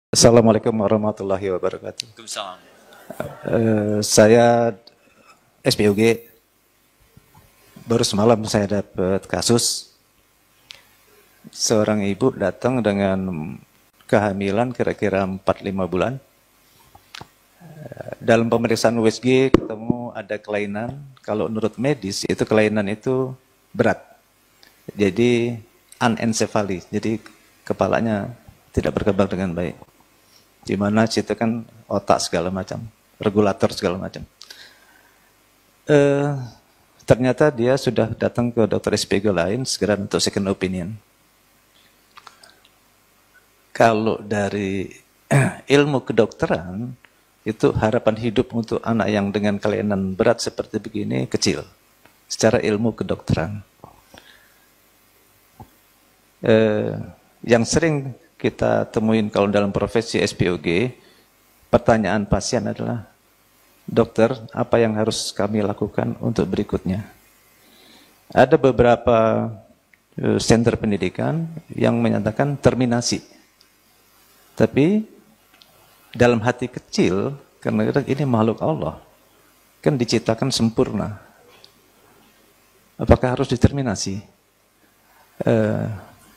Assalamualaikum warahmatullahi wabarakatuh. Waalaikumsalam. Saya SPOG, baru semalam saya dapat kasus seorang ibu datang dengan kehamilan kira-kira 4-5 bulan. Dalam pemeriksaan USG ketemu ada kelainan, kalau menurut medis itu kelainan itu berat. Jadi anencefali, jadi kepalanya tidak berkembang dengan baik. Di mana situ kan otak segala macam, regulator segala macam. Ternyata dia sudah datang ke dokter SPG lain segera untuk second opinion. Kalau dari ilmu kedokteran, itu harapan hidup untuk anak yang dengan kelainan berat seperti begini kecil. Secara ilmu kedokteran. Yang sering kita temuin kalau dalam profesi SPOG, pertanyaan pasien adalah, dokter, apa yang harus kami lakukan untuk berikutnya? Ada beberapa center pendidikan yang menyatakan terminasi. Tapi dalam hati kecil, karena ini makhluk Allah, kan diciptakan sempurna. Apakah harus diterminasi?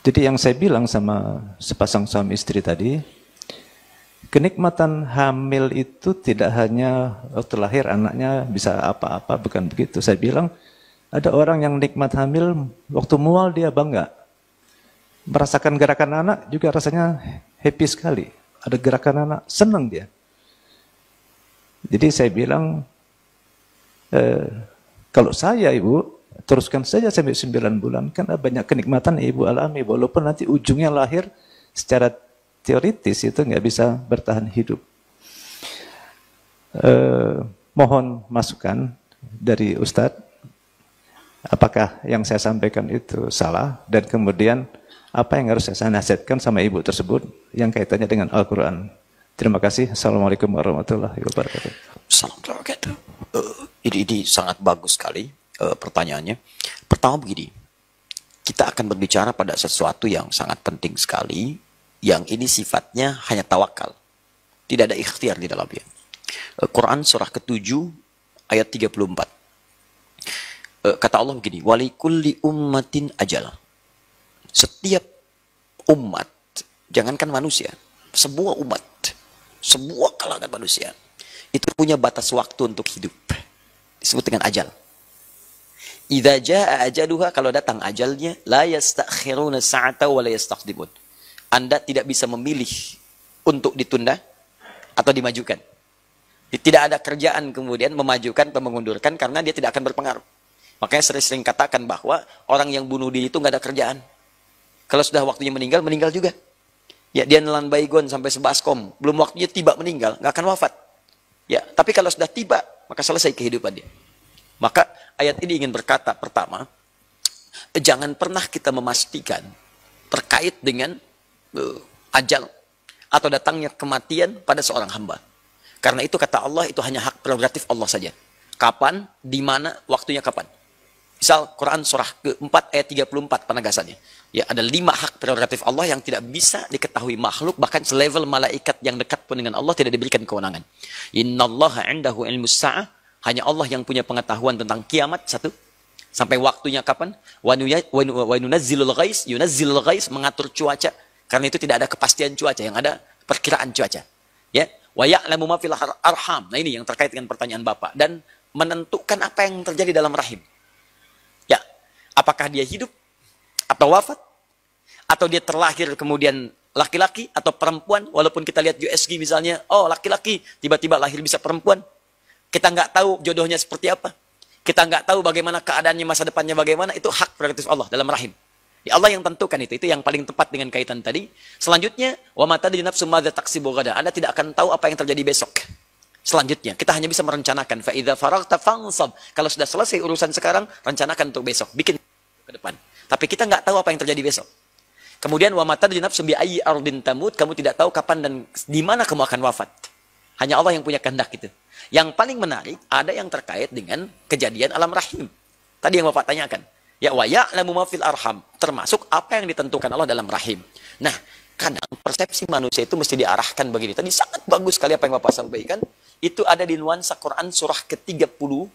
Jadi yang saya bilang sama sepasang suami istri tadi, kenikmatan hamil itu tidak hanya waktu lahir anaknya bisa apa-apa, bukan begitu. Saya bilang, ada orang yang nikmat hamil, waktu mual dia bangga. Merasakan gerakan anak juga rasanya happy sekali. Ada gerakan anak, senang dia. Jadi saya bilang, kalau saya ibu, teruskan saja sampai 9 bulan, karena banyak kenikmatan ibu alami, walaupun nanti ujungnya lahir secara teoritis itu nggak bisa bertahan hidup. Mohon masukan dari Ustadz, apakah yang saya sampaikan itu salah, dan kemudian apa yang harus saya nasihatkan sama ibu tersebut yang kaitannya dengan Al-Quran. Terima kasih. Assalamualaikum warahmatullahi wabarakatuh. Assalamualaikum. Ini sangat bagus sekali pertanyaannya. Pertama begini, kita akan berbicara pada sesuatu yang sangat penting sekali, yang ini sifatnya hanya tawakal. Tidak ada ikhtiar di dalamnya. Quran surah ke-7 ayat 34. Kata Allah begini, walikulli ummatin ajal. Setiap umat, jangankan manusia, semua umat, semua kalangan manusia, itu punya batas waktu untuk hidup. Disebut dengan ajal. Idza jaa ajaluha, kalau datang ajalnya, la yastakhiruna sa'ata wa la yastaqdimun. Anda tidak bisa memilih untuk ditunda atau dimajukan. Tidak ada kerjaan kemudian memajukan atau mengundurkan karena dia tidak akan berpengaruh. Makanya sering-sering katakan bahwa orang yang bunuh diri itu nggak ada kerjaan. Kalau sudah waktunya meninggal, meninggal juga. Ya, dia nelan baygon sampai sebaskom, belum waktunya tiba meninggal, nggak akan wafat. Ya, tapi kalau sudah tiba, maka selesai kehidupan dia. Maka ayat ini ingin berkata, pertama, jangan pernah kita memastikan terkait dengan ajal atau datangnya kematian pada seorang hamba. Karena itu kata Allah, itu hanya hak prerogatif Allah saja. Kapan, di mana, waktunya kapan. Misal Quran surah ke-4 ayat 34 penegasannya. Ya, ada 5 hak prerogatif Allah yang tidak bisa diketahui makhluk, bahkan selevel malaikat yang dekat pun dengan Allah tidak diberikan kewenangan. Innallaha 'indahu ilmus sa'ah, hanya Allah yang punya pengetahuan tentang kiamat, satu. Sampai waktunya kapan? Wa yunazzilul ghais, mengatur cuaca. Karena itu tidak ada kepastian cuaca, yang ada perkiraan cuaca. Ya, wa ya'lamu ma fil arham. Nah, ini yang terkait dengan pertanyaan Bapak, dan menentukan apa yang terjadi dalam rahim. Ya, apakah dia hidup atau wafat, atau dia terlahir kemudian laki-laki atau perempuan. Walaupun kita lihat USG misalnya, oh laki-laki tiba-tiba lahir bisa perempuan, kita nggak tahu jodohnya seperti apa, kita nggak tahu bagaimana keadaannya masa depannya bagaimana. Itu hak prerogatif Allah dalam rahim. Ya, Allah yang tentukan itu yang paling tepat dengan kaitan tadi. Selanjutnya, wa ma tadri nafsun madza taksibu ghadan, Anda tidak akan tahu apa yang terjadi besok. Selanjutnya, kita hanya bisa merencanakan. Fa idza faraghta fansab. Kalau sudah selesai urusan sekarang, rencanakan untuk besok, bikin ke depan. Tapi kita nggak tahu apa yang terjadi besok. Kemudian wa ma tadri nafsun bi ayyi ardin tamut, kamu tidak tahu kapan dan di mana kamu akan wafat. Hanya Allah yang punya kehendak itu. Yang paling menarik ada yang terkait dengan kejadian alam rahim. Tadi yang Bapak tanyakan. Ya wa ya'lamu ma fil arham, termasuk apa yang ditentukan Allah dalam rahim. Nah, Kadang persepsi manusia itu mesti diarahkan begini. Tadi sangat bagus sekali apa yang Bapak sampaikan. Itu ada di nuansa Quran surah ke-31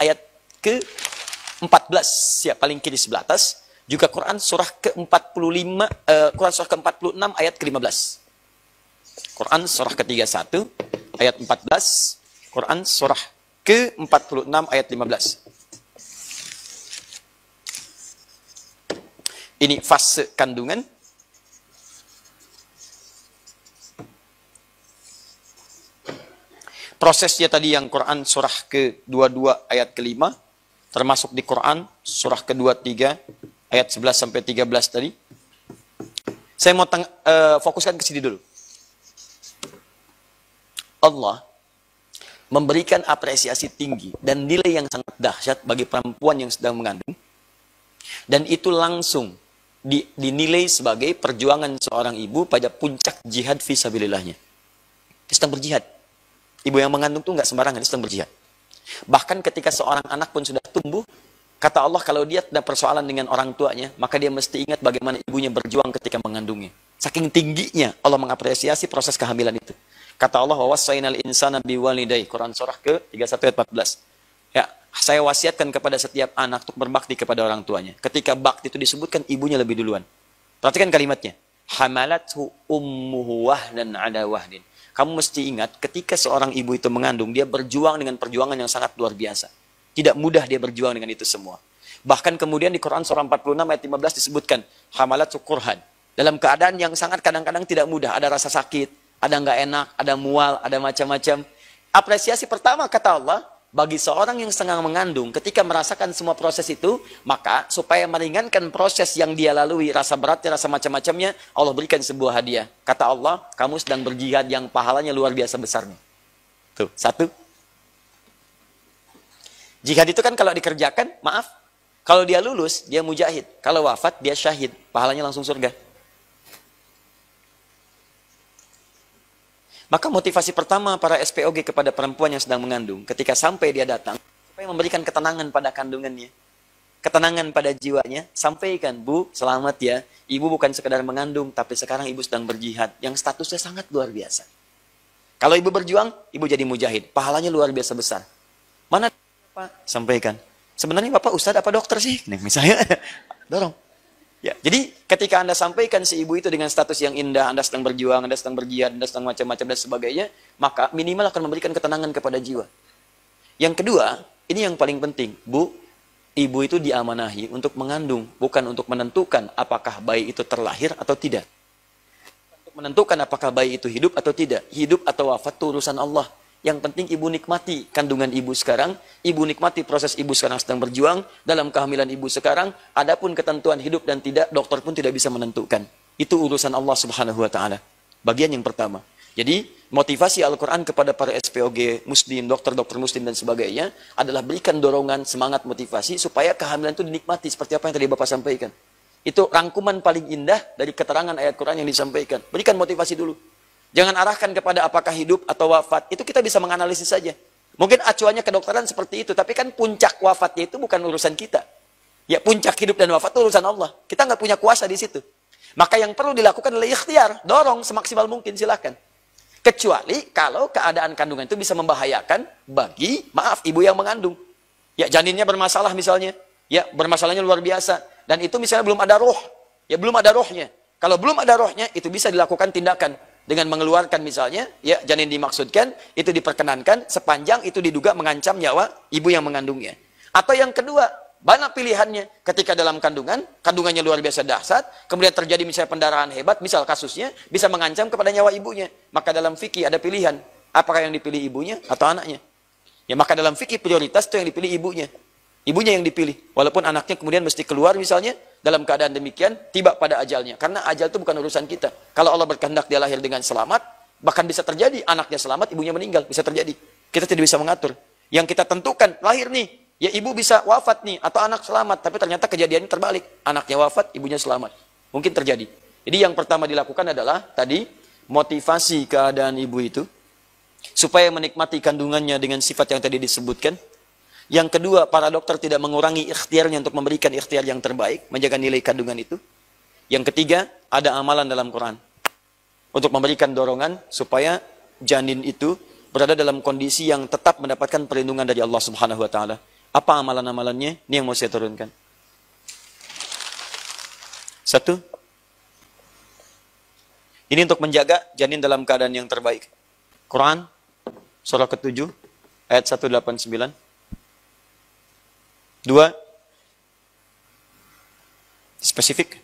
ayat ke-14. Ya, paling kiri sebelah atas. Juga Quran surah ke-45, Quran surah ke-46 ayat ke-15. Quran surah ke-31 ayat 14. Quran surah ke-46 ayat 15. Ini fase kandungan. Prosesnya tadi yang Quran surah ke-22 ayat ke-5, termasuk di Quran surah ke-23 ayat 11 sampai 13 tadi. Saya mau fokuskan ke sini dulu. Allah memberikan apresiasi tinggi dan nilai yang sangat dahsyat bagi perempuan yang sedang mengandung. Dan itu langsung dinilai sebagai perjuangan seorang ibu pada puncak jihad fisabilillahnya. Dia sedang berjihad. Ibu yang mengandung tuh nggak sembarangan, dia sedang berjihad. Bahkan ketika seorang anak pun sudah tumbuh, kata Allah kalau dia ada persoalan dengan orang tuanya, maka dia mesti ingat bagaimana ibunya berjuang ketika mengandungnya. Saking tingginya Allah mengapresiasi proses kehamilan itu. Kata Allah, wa wassaynal insana biwalidayhi, Quran surah ke-31 ayat 14. Ya, saya wasiatkan kepada setiap anak untuk berbakti kepada orang tuanya. Ketika bakti itu disebutkan, ibunya lebih duluan. Perhatikan kalimatnya. Hamalathu ummuhu wahnan ala wahdin. Kamu mesti ingat, ketika seorang ibu itu mengandung, dia berjuang dengan perjuangan yang sangat luar biasa. Tidak mudah dia berjuang dengan itu semua. Bahkan kemudian di Quran surah 46 ayat 15 disebutkan, hamalathu kurhan. Dalam keadaan yang sangat kadang-kadang tidak mudah. Ada rasa sakit, ada nggak enak, ada mual, ada macam-macam. Apresiasi pertama kata Allah, bagi seorang yang sedang mengandung, ketika merasakan semua proses itu, maka supaya meringankan proses yang dia lalui, rasa beratnya, rasa macam-macamnya, Allah berikan sebuah hadiah. Kata Allah, kamu sedang berjihad yang pahalanya luar biasa besarnya. Tuh, satu. Jihad itu kan kalau dikerjakan, maaf, kalau dia lulus, dia mujahid. Kalau wafat, dia syahid. Pahalanya langsung surga. Maka motivasi pertama para SPOG kepada perempuan yang sedang mengandung, ketika sampai dia datang, supaya memberikan ketenangan pada kandungannya, ketenangan pada jiwanya, sampaikan, Bu, selamat ya, ibu bukan sekedar mengandung, tapi sekarang ibu sedang berjihad, yang statusnya sangat luar biasa. Kalau ibu berjuang, ibu jadi mujahid, pahalanya luar biasa besar. Mana Pak? Sampaikan. Sebenarnya Bapak Ustadz apa dokter sih? Nih, misalnya, dorong. Ya, jadi ketika Anda sampaikan si ibu itu dengan status yang indah, Anda sedang berjuang, Anda sedang berjihad, Anda sedang macam-macam dan sebagainya, maka minimal akan memberikan ketenangan kepada jiwa. Yang kedua, ini yang paling penting, Bu, ibu itu diamanahi untuk mengandung, bukan untuk menentukan apakah bayi itu terlahir atau tidak. Untuk menentukan apakah bayi itu hidup atau tidak. Hidup atau wafat itu urusan Allah. Yang penting ibu nikmati kandungan ibu sekarang, ibu nikmati proses ibu sekarang sedang berjuang, dalam kehamilan ibu sekarang, adapun ketentuan hidup dan tidak, dokter pun tidak bisa menentukan. Itu urusan Allah Subhanahu wa Ta'ala. Bagian yang pertama. Jadi, motivasi Al-Quran kepada para SPOG muslim, dokter-dokter muslim dan sebagainya, adalah berikan dorongan, semangat, motivasi, supaya kehamilan itu dinikmati, seperti apa yang tadi Bapak sampaikan. Itu rangkuman paling indah dari keterangan ayat Quran yang disampaikan. Berikan motivasi dulu. Jangan arahkan kepada apakah hidup atau wafat. Itu kita bisa menganalisis saja. Mungkin acuannya kedokteran seperti itu. Tapi kan puncak wafatnya itu bukan urusan kita. Ya, puncak hidup dan wafat itu urusan Allah. Kita nggak punya kuasa di situ. Maka yang perlu dilakukan adalah ikhtiar. Dorong semaksimal mungkin, silakan. Kecuali kalau keadaan kandungan itu bisa membahayakan bagi, maaf, ibu yang mengandung. Ya, janinnya bermasalah misalnya. Ya, bermasalahnya luar biasa. Dan itu misalnya belum ada roh. Ya, belum ada rohnya. Kalau belum ada rohnya, itu bisa dilakukan tindakan. Dengan mengeluarkan misalnya, ya janin dimaksudkan, itu diperkenankan sepanjang itu diduga mengancam nyawa ibu yang mengandungnya. Atau yang kedua, banyak pilihannya. Ketika dalam kandungannya luar biasa dahsyat, kemudian terjadi misalnya pendarahan hebat, misal kasusnya, bisa mengancam kepada nyawa ibunya. Maka dalam fikih ada pilihan, apakah yang dipilih ibunya atau anaknya. Ya maka dalam fikih prioritas itu yang dipilih ibunya. Ibunya yang dipilih. Walaupun anaknya kemudian mesti keluar misalnya, dalam keadaan demikian, tiba pada ajalnya. Karena ajal itu bukan urusan kita. Kalau Allah berkehendak dia lahir dengan selamat, bahkan bisa terjadi anaknya selamat, ibunya meninggal. Bisa terjadi. Kita tidak bisa mengatur. Yang kita tentukan, lahir nih, ya ibu bisa wafat nih, atau anak selamat. Tapi ternyata kejadiannya terbalik. Anaknya wafat, ibunya selamat. Mungkin terjadi. Jadi yang pertama dilakukan adalah, tadi, motivasi keadaan ibu itu, supaya menikmati kandungannya dengan sifat yang tadi disebutkan. Yang kedua, para dokter tidak mengurangi ikhtiarnya untuk memberikan ikhtiar yang terbaik, menjaga nilai kandungan itu. Yang ketiga, ada amalan dalam Quran. untuk memberikan dorongan supaya janin itu berada dalam kondisi yang tetap mendapatkan perlindungan dari Allah Subhanahu wa taala. Apa amalan-amalannya? Ini yang mau saya turunkan. Satu, ini untuk menjaga janin dalam keadaan yang terbaik. Quran surah ke-7 ayat 189. Dua, spesifik.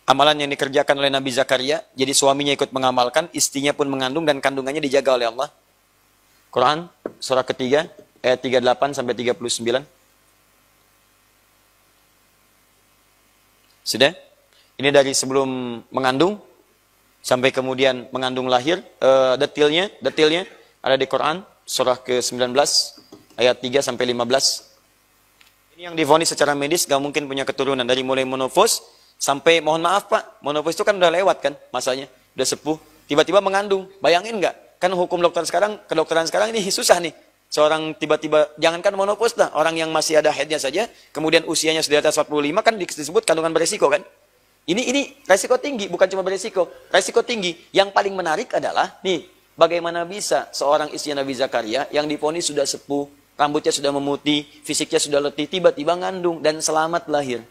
Amalan yang dikerjakan oleh Nabi Zakaria, jadi suaminya ikut mengamalkan, istrinya pun mengandung dan kandungannya dijaga oleh Allah. Quran surah ke-3 ayat 38 sampai 39. Sudah? Ini dari sebelum mengandung sampai kemudian mengandung lahir, detailnya ada di Quran surah ke-19 ayat 3 sampai 15. Ini yang divonis secara medis gak mungkin punya keturunan, dari mulai monofos sampai, mohon maaf Pak, monofos itu kan udah lewat kan masanya, udah sepuh, tiba-tiba mengandung. Bayangin nggak? Kan hukum dokter sekarang, kedokteran sekarang ini susah nih. Seorang tiba-tiba, jangankan monopos dah, orang yang masih ada haidnya saja, kemudian usianya sudah di atas 45 kan disebut kandungan beresiko kan? Ini resiko tinggi, bukan cuma beresiko, resiko tinggi. Yang paling menarik adalah, nih, bagaimana bisa seorang istri Nabi Zakaria yang divonis sudah sepuh, rambutnya sudah memutih, fisiknya sudah letih, tiba-tiba ngandung dan selamat lahir.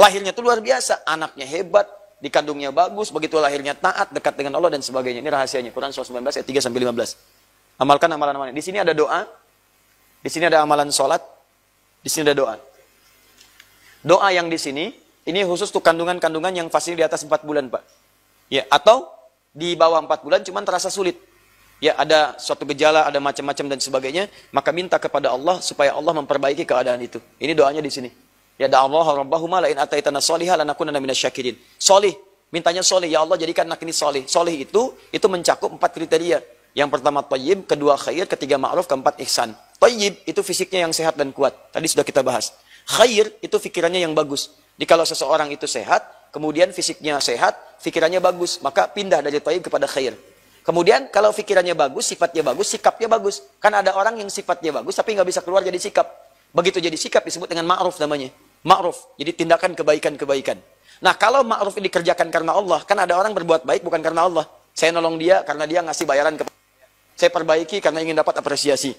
Lahirnya itu luar biasa, anaknya hebat, dikandungnya bagus, begitu lahirnya taat, dekat dengan Allah dan sebagainya. Ini rahasianya, Quran surah 19 ayat 3 sampai 15. Amalkan amalan-amalan. Di sini ada doa, di sini ada amalan sholat, di sini ada doa. Doa yang di sini, ini khusus untuk kandungan-kandungan yang fasih di atas 4 bulan, Pak. Ya, atau di bawah 4 bulan cuman terasa sulit. Ya, ada suatu gejala, ada macam-macam dan sebagainya, maka minta kepada Allah supaya Allah memperbaiki keadaan itu. Ini doanya di sini. Ya, da'allahu rabbahuma la in ataitana sholiha lanakunanna minasyakirin. Solih, mintanya solih, ya Allah jadikan anak ini solih. Solih itu mencakup 4 kriteria. Yang pertama thayyib, kedua khair, ketiga ma'ruf, keempat ihsan. Thayyib itu fisiknya yang sehat dan kuat. Tadi sudah kita bahas. Khair itu fikirannya yang bagus. Jadi kalau seseorang itu sehat, kemudian fisiknya sehat, fikirannya bagus, maka pindah dari thayyib kepada khair. Kemudian kalau fikirannya bagus, sifatnya bagus, sikapnya bagus. Kan ada orang yang sifatnya bagus tapi nggak bisa keluar jadi sikap. Begitu jadi sikap disebut dengan ma'ruf namanya. Ma'ruf, jadi tindakan kebaikan-kebaikan. Nah, kalau ma'ruf ini dikerjakan karena Allah, kan ada orang berbuat baik bukan karena Allah. Saya nolong dia karena dia ngasih bayaran kepada saya. Saya perbaiki karena ingin dapat apresiasi.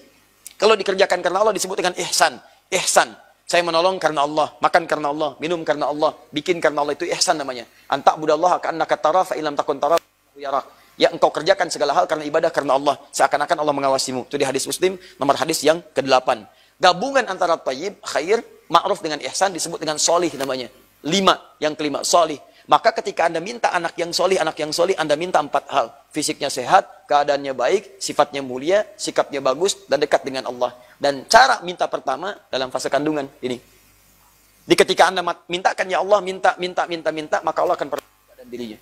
Kalau dikerjakan karena Allah disebut dengan ihsan. Ihsan. Saya menolong karena Allah, makan karena Allah, minum karena Allah, bikin karena Allah, itu ihsan namanya. Anta'budallaha ka'annaka tara fa illam takun tara yarak. Ya, engkau kerjakan segala hal karena ibadah karena Allah, seakan-akan Allah mengawasimu. Itu di hadis Muslim nomor hadis yang ke-8. Gabungan antara thayyib, khair, ma'ruf dengan ihsan disebut dengan solih namanya. 5, yang kelima, solih. Maka ketika Anda minta anak yang solih, Anda minta 4 hal. Fisiknya sehat, keadaannya baik, sifatnya mulia, sikapnya bagus, dan dekat dengan Allah. Dan cara minta pertama dalam fase kandungan ini. Di ketika Anda mintakan, ya Allah, minta, maka Allah akan perbaiki keadaan dirinya.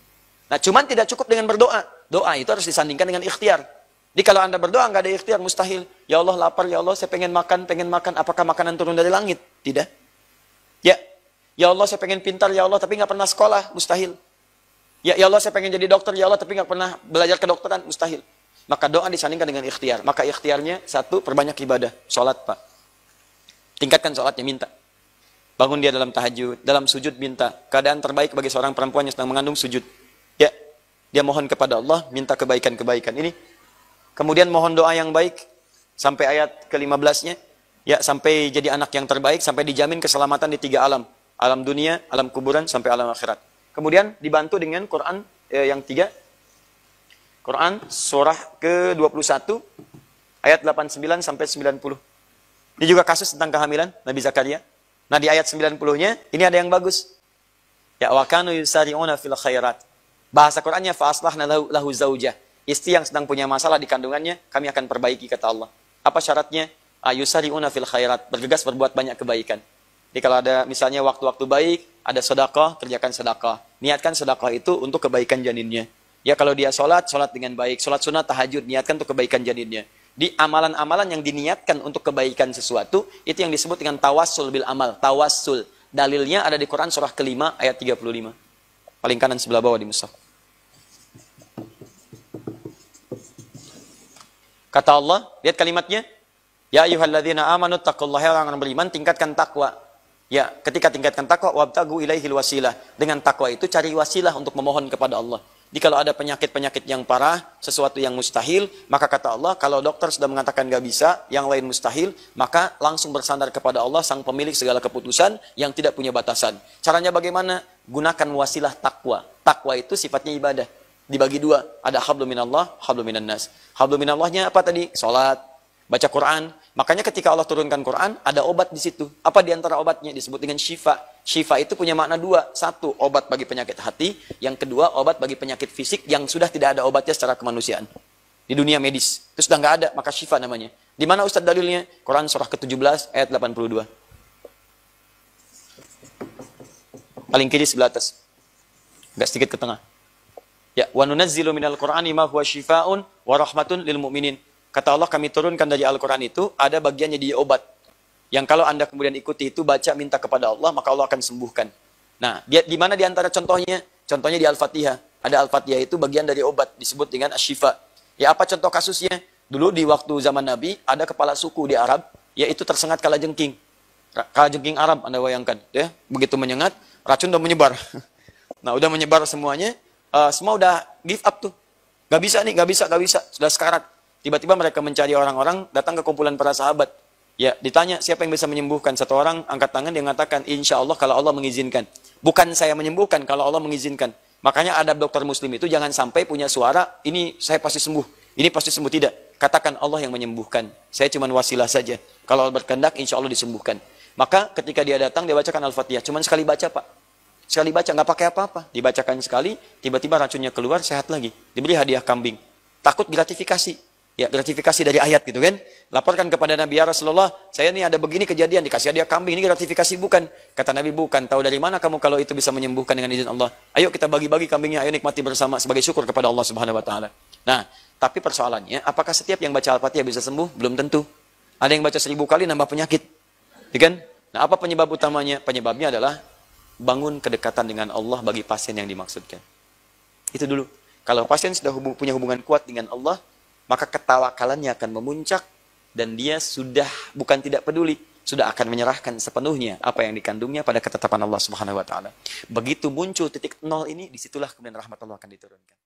Nah, cuman tidak cukup dengan berdoa. Doa itu harus disandingkan dengan ikhtiar. Jadi kalau Anda berdoa nggak ada ikhtiar, mustahil. Ya Allah lapar, ya Allah saya pengen makan. Apakah makanan turun dari langit? Tidak. Ya Allah saya pengen pintar, ya Allah tapi nggak pernah sekolah, mustahil. Ya Allah saya pengen jadi dokter, ya Allah tapi nggak pernah belajar kedokteran, mustahil. Maka doa disandingkan dengan ikhtiar. Maka ikhtiarnya, 1, perbanyak ibadah. Sholat, Pak. Tingkatkan sholatnya, minta. Bangun dia dalam tahajud, dalam sujud minta. Keadaan terbaik bagi seorang perempuan yang sedang mengandung sujud. Ya, dia mohon kepada Allah, minta kebaikan-kebaikan. Ini. Kemudian mohon doa yang baik sampai ayat ke-15-nya. Ya, sampai jadi anak yang terbaik, sampai dijamin keselamatan di 3 alam. Alam dunia, alam kuburan, sampai alam akhirat. Kemudian dibantu dengan Quran yang 3. Quran surah ke-21 ayat 89 sampai 90. Ini juga kasus tentang kehamilan Nabi Zakaria. Nah, di ayat 90-nya ini ada yang bagus. Ya, wa kanu yusari'una fil khairat. Bahasa Qurannya fa aslahna lahu zaujah. Istri yang sedang punya masalah di kandungannya, kami akan perbaiki, kata Allah. Apa syaratnya? Yusari'una fil khairat, bergegas berbuat banyak kebaikan. Jadi kalau ada misalnya waktu-waktu baik, ada sedekah, kerjakan sedekah. Niatkan sedekah itu untuk kebaikan janinnya. Ya, kalau dia sholat dengan baik. Sholat sunat, tahajud, niatkan untuk kebaikan janinnya. Di amalan-amalan yang diniatkan untuk kebaikan sesuatu, itu yang disebut dengan tawassul bil amal. Tawassul. Dalilnya ada di Quran surah ke-5 ayat 35. Paling kanan sebelah bawah di mushaf. Kata Allah, lihat kalimatnya. Ya ayyuhalladzina amanu taqullaha, orang beriman, tingkatkan takwa. Ya, ketika tingkatkan takwa, wabtagu ilaihil wasilah. Dengan takwa itu cari wasilah untuk memohon kepada Allah. Jadi kalau ada penyakit-penyakit yang parah, sesuatu yang mustahil, maka kata Allah, kalau dokter sudah mengatakan nggak bisa, yang lain mustahil, maka langsung bersandar kepada Allah, sang pemilik segala keputusan yang tidak punya batasan. Caranya bagaimana? Gunakan wasilah takwa. Takwa itu sifatnya ibadah. Dibagi dua, ada hablum minallah, hablum minan nas. Hablum minallahnya apa tadi? Salat, baca Quran. Makanya ketika Allah turunkan Quran, ada obat di situ. Apa di antara obatnya? Disebut dengan syifa. Syifa itu punya makna dua. Satu, obat bagi penyakit hati. Yang kedua, obat bagi penyakit fisik yang sudah tidak ada obatnya secara kemanusiaan. Di dunia medis. Itu sudah nggak ada, maka syifa namanya. Di mana Ustaz dalilnya? Quran surah ke-17 ayat 82. Paling kiri sebelah atas. Agak sedikit ke tengah. Ya, wa nunazzilu minal Qur'ani ma huwa syifaa'un wa rahmatun lil mu'minin. Kata Allah, kami turunkan dari Al-Quran itu, ada bagiannya di obat. Yang kalau Anda kemudian ikuti itu, baca, minta kepada Allah, maka Allah akan sembuhkan. Nah, di mana di antara contohnya? Contohnya di Al-Fatihah. Ada Al-Fatihah itu bagian dari obat, disebut dengan asyifa. Ya, apa contoh kasusnya? Dulu di waktu zaman Nabi, ada kepala suku di Arab, yaitu tersengat kalajengking. Kalajengking Arab, Anda bayangkan. Ya, begitu menyengat, racun udah menyebar. Nah, udah menyebar semuanya, semua udah give up tuh. Gak bisa nih, gak bisa. Sudah sekarat. Tiba-tiba mereka mencari orang-orang, datang ke kumpulan para sahabat. Ya, ditanya siapa yang bisa menyembuhkan. Satu orang angkat tangan, dia mengatakan, insya Allah kalau Allah mengizinkan. Bukan saya menyembuhkan, kalau Allah mengizinkan. Makanya adab dokter muslim itu jangan sampai punya suara, ini saya pasti sembuh, ini pasti sembuh. Tidak. Katakan Allah yang menyembuhkan. Saya cuma wasilah saja. Kalau Allah berkehendak, insya Allah disembuhkan. Maka ketika dia datang, dia bacakan Al-Fatihah. Cuman sekali baca, Pak. Sekali baca, nggak pakai apa-apa. Dibacakan sekali, tiba-tiba racunnya keluar, sehat lagi. Diberi hadiah kambing. Takut gratifikasi. Ya, gratifikasi dari ayat gitu kan. Laporkan kepada Nabi, ya Rasulullah, saya ini ada begini kejadian, dikasih hadiah kambing, ini gratifikasi bukan? Kata Nabi, bukan. Tahu dari mana kamu kalau itu bisa menyembuhkan dengan izin Allah? Ayo kita bagi-bagi kambingnya, ayo nikmati bersama sebagai syukur kepada Allah Subhanahu wa taala. Nah, tapi persoalannya, apakah setiap yang baca Al-Fatihah bisa sembuh? Belum tentu. Ada yang baca 1000 kali nambah penyakit. Ya kan? Nah, apa penyebab utamanya? Penyebabnya adalah bangun kedekatan dengan Allah bagi pasien yang dimaksudkan. Itu dulu. Kalau pasien sudah punya hubungan kuat dengan Allah, maka ketawakalannya akan memuncak dan dia sudah bukan tidak peduli, sudah akan menyerahkan sepenuhnya apa yang dikandungnya pada ketetapan Allah Subhanahu wa taala. Begitu muncul titik nol ini, disitulah kemudian rahmat Allah akan diturunkan.